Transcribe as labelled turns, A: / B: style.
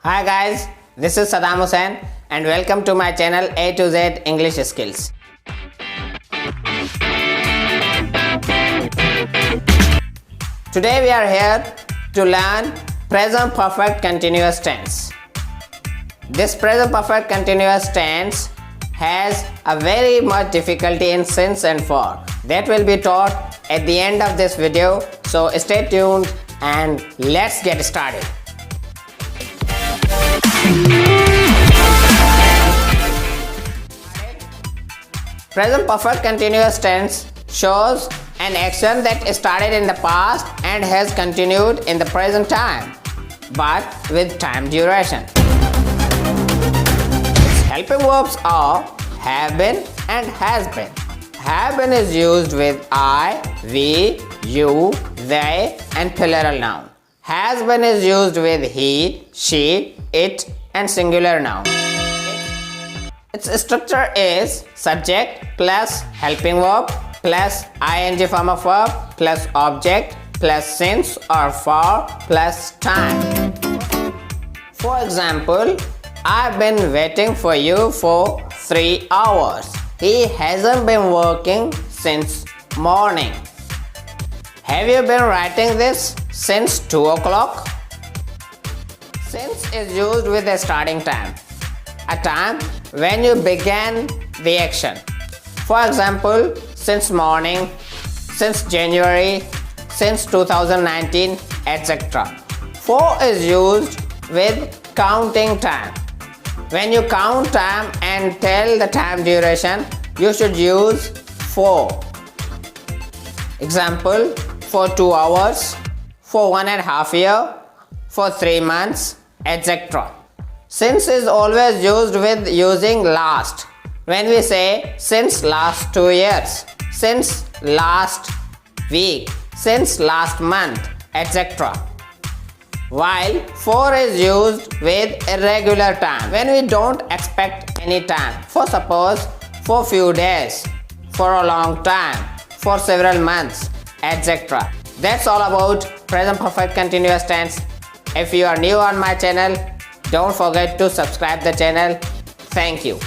A: Hi guys, this is Saddam Hussain and welcome to my channel A to Z English Skills. Today we are here to learn present perfect continuous tense. This present perfect continuous tense has a very much difficulty in since and for. That will be taught at the end of this video, so stay tuned and let's get started. Present perfect continuous tense shows an action that started in the past and has continued in the present time, but with time duration. Its helping verbs are have been and has been. Have been is used with I, we, you, they and plural noun. Has been is used with he, she, it and singular noun. Its structure is subject plus helping verb plus ing form of verb plus object plus since or for plus time. For example, I've been waiting for you for 3 hours. He hasn't been working since morning. Have you been writing this since 2 o'clock? Since is used with a starting time, a time when you began the action. For example, since morning, since January, since 2019, etc. For is used with counting time. When you count time and tell the time duration, you should use for. Example, for 2 hours, for 1.5 years, for 3 months, etc. Since is always used with using last. When we say since last 2 years, since last week, since last month, etc. While for is used with irregular time, when we don't expect any time. For suppose, for few days, for a long time, for several months, etc. That's all about present perfect continuous tense. If you are new on my channel, don't forget to subscribe the channel. Thank you.